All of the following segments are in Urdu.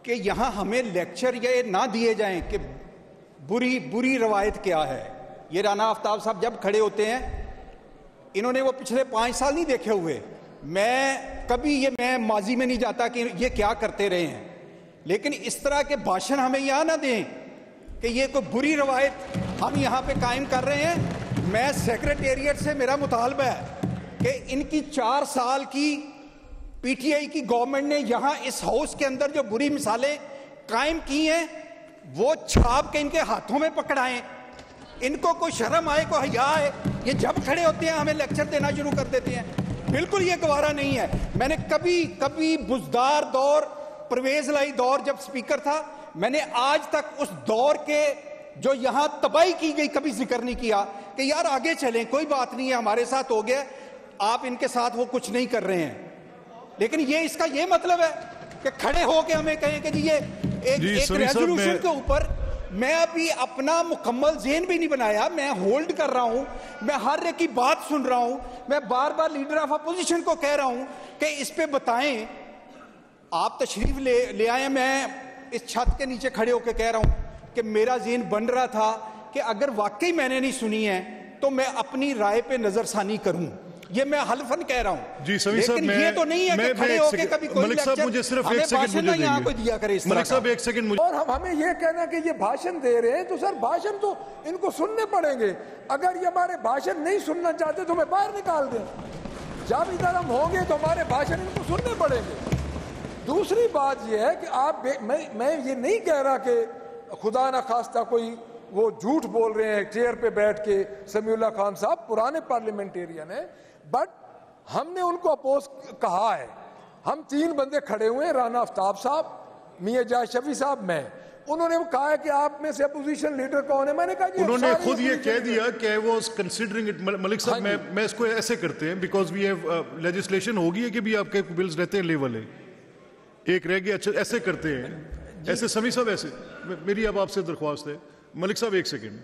کہ یہاں ہمیں لیکچر یہ نہ دیے جائیں کہ بری روایت کیا ہے. یہ رانا آفتاب صاحب جب کھڑے ہوتے ہیں, انہوں نے وہ پچھلے 5 سال نہیں دیکھے ہوئے. میں ماضی میں نہیں جاتا کہ یہ کیا کرتے رہے ہیں, لیکن اس طرح کے بھاشن ہمیں یہاں نہ دیں کہ یہ کوئی بری روایت ہم یہاں پہ قائم کر رہے ہیں. میں سیکریٹریٹ سے میرا مطالبہ ہے کہ ان کی 4 سال کی پی ٹی آئی کی گورنمنٹ نے یہاں اس ہاؤس کے اندر جو بری مثالیں قائم کی ہیں وہ چھاپ کے ان کے ہاتھوں میں پکڑائیں. ان کو کوئی شرم آئے, کوئی حیا آئے. یہ جب کھڑے ہوتے ہیں ہمیں لیکچر دینا شروع کر دیتے ہیں. بالکل یہ گوارا نہیں ہے. میں نے کبھی بزدار دور, پرویز لائی دور جب سپیکر تھا, میں نے آج تک اس دور کے جو یہاں تباہی کی گئی کبھی ذکر نہیں کیا کہ یار آگے چلیں, کوئی بات نہیں ہے, ہمارے ساتھ ہو گیا, آپ ان کے ساتھ وہ کچھ نہیں کر رہے ہیں. لیکن یہ اس کا یہ مطلب ہے کہ کھڑے ہو کے ہمیں کہیں کہ یہ ایک ریزولوشن کے اوپر میں ابھی اپنا مکمل ذہن بھی نہیں بنایا, میں ہولڈ کر رہا ہوں, میں ہر ایک کی بات سن رہا ہوں, میں بار بار لیڈر آف اپوزیشن کو کہہ رہا ہوں کہ اس پہ بتائیں. آپ تشریف لے آئے, میں اس چھت کے نیچے کھڑے ہو کے کہہ رہا ہوں کہ میرا ذہن بن رہا تھا کہ اگر واقعی میں نے نہیں سنی ہے تو میں اپنی رائے پہ نظر ثانی کروں. یہ میں حلفاً کہہ رہا ہوں. جی سمیع صاحب, لیکن یہ تو نہیں ہے کہ کھڑے ہو کے کبھی کوئی ملک صاحب مجھے صرف ایک سیکنڈ مجھے یہاں کوئی دیا کرے. ملک صاحب ایک سیکنڈ مجھے, اور ہمیں یہ کہنا کہ یہ بھاشن دے رہے ہیں تو سر بھاشن تو ان کو سننے پڑیں گے. اگر یہ ہمارے بھاشن نہیں سننا چاہتے تو ہمیں باہر نکال دیں. جب ادھر ہم ہوں گے تو ہمارے بھاشن ان کو سننے پڑیں گے. دوسری بات یہ ہے کہ آپ میں یہ نہیں کہہ رہا کہ خدا نہ خواستہ کوئی وہ جھوٹ بول رہے ہیں چیئر پہ بیٹھ کے. سمیع اللہ خان صاحب پرانے پارلیمنٹیرین ہیں, بٹ ہم نے ان کو اپوز کہا ہے. ہم 3 بندے کھڑے ہوئے ہیں, رانا آفتاب صاحب, میاں جاز شفیع صاحب, میں. انہوں نے کہا ہے کہ آپ میں سے اپوزیشن لیڈر کون ہے. میں نے کہا کہ انہوں نے خود یہ کہہ دیا کہ وہ کنسیڈرنگ اٹ. ملک صاحب میں اس کو ایسے کرتے ہیں بیکاز وی ہیو لیجسلیشن ہوگی ہے کہ بھی آپ کے بلز رہتے ہیں لیول ہے, ایک رہ گیا. اچھا ایسے کرتے ہیں, ایسے سمیع صاحب ایسے. میری اب آپ سے درخواست ہے ملک صاحب ایک سیکنڈ,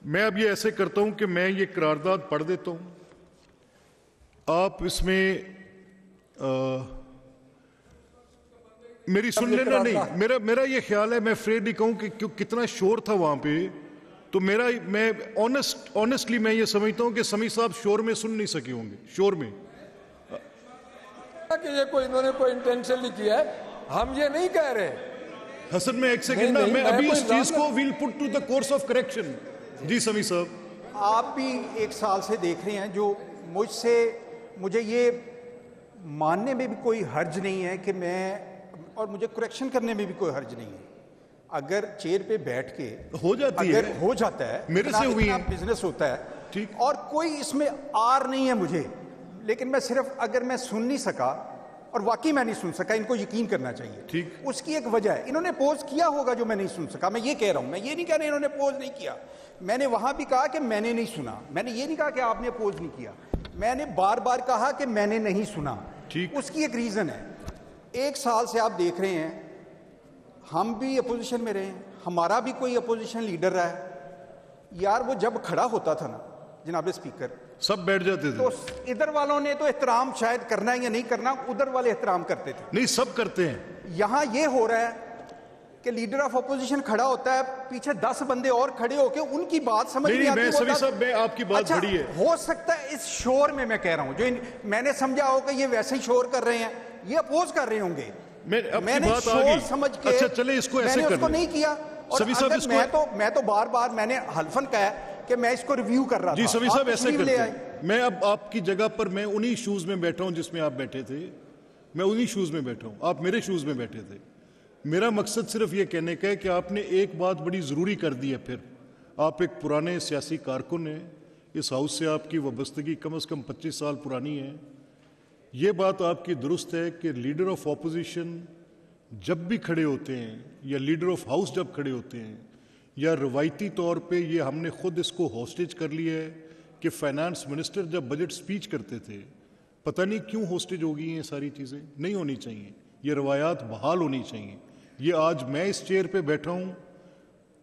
میں اب یہ ایسے کرتا ہوں کہ میں یہ قرارداد پڑھ دیتا ہوں, آپ اس میں میری سن لینا. نہیں, میرا یہ خیال ہے, میں افریڈ نہیں کہوں کہ کتنا شور تھا وہاں پہ, تو میں آنیسٹلی میں یہ سمجھتا ہوں کہ سمیع صاحب شور میں سن نہیں سکے ہوں گے. شور میں کہ یہ کوئی انہوں نے کوئی انٹینشنلی کیا ہے, ہم یہ نہیں کہہ رہے. حسن میں ایک سیکنڈ نا, میں ابھی اس چیز کو we'll put to the course of correction. جی سمیع صاحب, آپ بھی 1 سال سے دیکھ رہے ہیں, جو مجھے یہ ماننے میں بھی کوئی حرج نہیں ہے کہ میں, اور مجھے کریکشن کرنے میں بھی کوئی حرج نہیں ہے. اگر چیئر پہ بیٹھ کے ہو جاتا ہے, میرے سے ہوئی ہے, بزنس ہوتا ہے ٹھیک, اور کوئی اس میں آر نہیں ہے مجھے. لیکن میں صرف اگر میں سن نہیں سکا, اور واقعی میں نہیں سن سکا, ان کو یقین کرنا چاہیے ٹھیک, اس کی ایک وجہ ہے. انہوں نے پوز کیا ہوگا جو میں نہیں سن سکا, میں یہ کہہ رہا ہوں. میں یہ نہیں کہہ رہا انہوں نے پوز نہیں کیا. میں نے وہاں بھی کہا کہ میں نے نہیں سنا. میں نے یہ نہیں کہا کہ آپ نے پوز نہیں کیا. میں نے بار بار کہا کہ میں نے نہیں سنا. اس کی ایک ریزن ہے. 1 سال سے آپ دیکھ رہے ہیں, ہم بھی اپوزیشن میں رہے ہیں, ہمارا بھی کوئی اپوزیشن لیڈر رہا ہے. یار وہ جب کھڑا ہوتا تھا نا جناب اسپیکر, سب بیٹھ جاتے تھے. تو ادھر والوں نے تو احترام شاید کرنا ہے یا نہیں کرنا, ادھر والے احترام کرتے تھے. نہیں, سب کرتے ہیں. یہاں یہ ہو رہا ہے کہ لیڈر آف اپوزیشن کھڑا ہوتا ہے, پیچھے 10 بندے اور کھڑے ہو کے ان کی بات سمجھ نہیں آتی. سمیع صاحب, میں آپ کی بات بڑی ہے. ہو سکتا ہے اس شور میں کہہ رہا ہوں, جو میں نے سمجھا ہو کہ یہ ویسے ہی شور کر رہے ہیں, یہ اپوز کر رہے ہوں گے. میں نے شور سمجھ کے, اچھا چلے اس کو ایسے میں نے اس کو نہیں کیا. اور میں تو بار بار میں نے حلفاً کہا کہ میں اس کو ریویو کر رہا تھا. جی سمیع صاحب ایسے کرتے ہیں. میں اب آپ کی جگہ پر میں انہی شوز میں بیٹھا ہوں جس میں آپ بیٹھے تھے. میں انہی شوز میں بیٹھا ہوں, آپ میرے شوز میں بیٹھے تھے. میرا مقصد صرف یہ کہنے کا ہے کہ آپ نے ایک بات بڑی ضروری کر دی ہے. پھر آپ ایک پرانے سیاسی کارکن ہیں, اس ہاؤس سے آپ کی وابستگی کم از کم 25 سال پرانی ہے. یہ بات آپ کی درست ہے کہ لیڈر آف اپوزیشن جب بھی کھڑے ہوتے ہیں, یا لیڈر آف ہاؤس جب کھڑے ہوتے ہیں, یا روایتی طور پہ یہ ہم نے خود اس کو ہوسٹیج کر لیا ہے کہ فائنانس منسٹر جب بجٹ سپیچ کرتے تھے, پتہ نہیں کیوں ہوسٹیج ہو گئی ہیں. یہ ساری چیزیں نہیں ہونی چاہیے, یہ روایات بحال ہونی چاہیے. یہ آج میں اس چیئر پہ بیٹھا ہوں,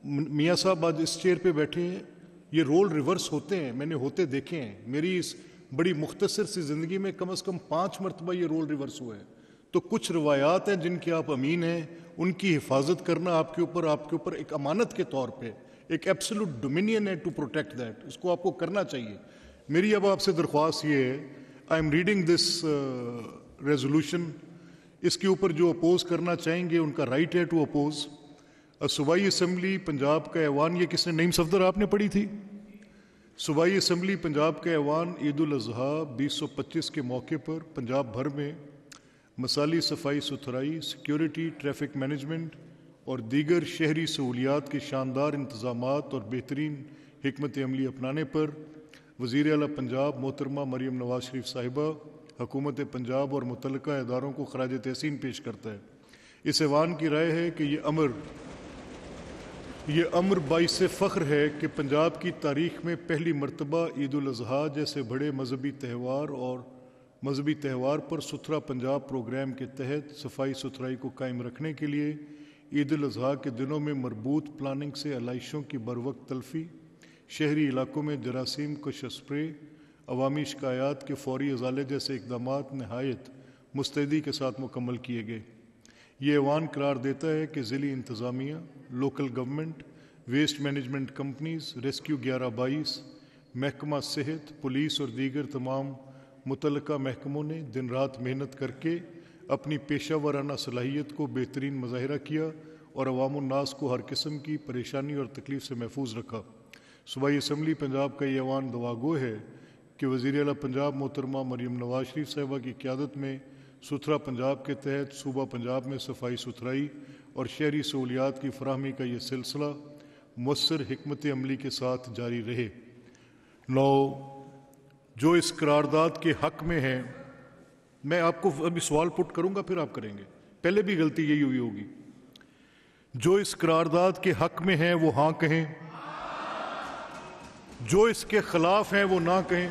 میاں صاحب آج اس چیئر پہ بیٹھے ہیں, یہ رول ریورس ہوتے ہیں, میں نے ہوتے دیکھے ہیں. میری اس بڑی مختصر سی زندگی میں کم از کم 5 مرتبہ یہ رول ریورس ہوا ہے. تو کچھ روایات ہیں جن کے آپ امین ہیں, ان کی حفاظت کرنا آپ کے اوپر ایک امانت کے طور پہ ایک ایبسولوٹ ڈومینین ہے ٹو پروٹیکٹ دیٹ. اس کو آپ کو کرنا چاہیے. میری اب آپ سے درخواست یہ ہے, I am reading this resolution, اس کے اوپر جو اپوز کرنا چاہیں گے ان کا رائٹ ہے ٹو اپوز. صوبائی اسمبلی پنجاب کا ایوان, یہ کس نے, نعیم صفدر آپ نے پڑھی تھی. صوبائی اسمبلی پنجاب کا ایوان عید الاضحیٰ 2025 کے موقع پر پنجاب بھر میں مثالی صفائی ستھرائی, سیکیورٹی, ٹریفک مینجمنٹ اور دیگر شہری سہولیات کے شاندار انتظامات اور بہترین حکمت عملی اپنانے پر وزیر اعلیٰ پنجاب محترمہ مریم نواز شریف صاحبہ حکومت پنجاب اور متعلقہ اداروں کو خراج تحسین پیش کرتا ہے. اس ایوان کی رائے ہے کہ یہ امر باعث فخر ہے کہ پنجاب کی تاریخ میں پہلی مرتبہ عید الاضحیٰ جیسے بڑے مذہبی تہوار پر ستھرا پنجاب پروگرام کے تحت صفائی ستھرائی کو قائم رکھنے کے لیے عید الاضحیٰ کے دنوں میں مربوط پلاننگ سے علائشوں کی بروقت تلفی, شہری علاقوں میں جراثیم کش اسپرے, عوامی شکایات کے فوری ازالے جیسے اقدامات نہایت مستعدی کے ساتھ مکمل کیے گئے. یہ ایوان قرار دیتا ہے کہ ضلعی انتظامیہ, local government, waste management companies, rescue 1122, محکمہ صحت, پولیس اور دیگر تمام متعلقہ محکموں نے دن رات محنت کر کے اپنی پیشہ ورانہ صلاحیت کو بہترین مظاہرہ کیا اور عوام الناس کو ہر قسم کی پریشانی اور تکلیف سے محفوظ رکھا. صوبائی اسمبلی پنجاب کا یہ ایوان دعاگو ہے کہ وزیر اعلیٰ پنجاب محترمہ مریم نواز شریف صاحبہ کی قیادت میں ستھرا پنجاب کے تحت صوبہ پنجاب میں صفائی ستھرائی اور شہری سہولیات کی فراہمی کا یہ سلسلہ مؤثر حکمت عملی کے ساتھ جاری رہے. جو اس قرارداد کے حق میں ہیں, میں آپ کو ابھی سوال پٹ کروں گا پھر آپ کریں گے, پہلے بھی غلطی یہی ہوئی ہوگی. جو اس قرارداد کے حق میں ہیں وہ ہاں کہیں, جو اس کے خلاف ہیں وہ نہ کہیں.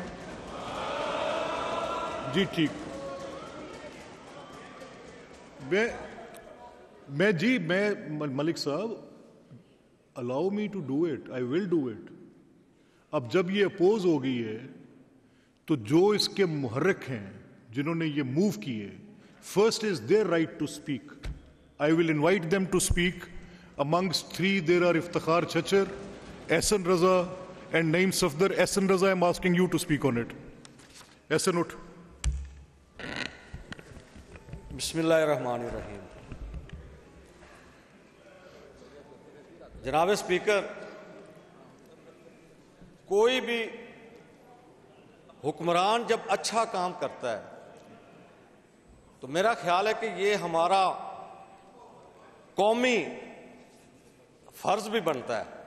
جی ٹھیک, میں ملک صاحب, allow me to do it, I will do it. اب جب یہ اپوز ہو گئی ہے تو جو اس کے محرک ہیں, جنہوں نے یہ موو کیے, first is their right to speak. I will invite them to speak. Amongst three there are Iftikhar Chachar, Ehsan Raza and Naeem Safdar. Ehsan Raza, I am asking you to speak on it. Ehsan, ut. Bismillahirrahmanirrahim. جناب اسپیکر, کوئی بھی حکمران جب اچھا کام کرتا ہے تو میرا خیال ہے کہ یہ ہمارا قومی فرض بھی بنتا ہے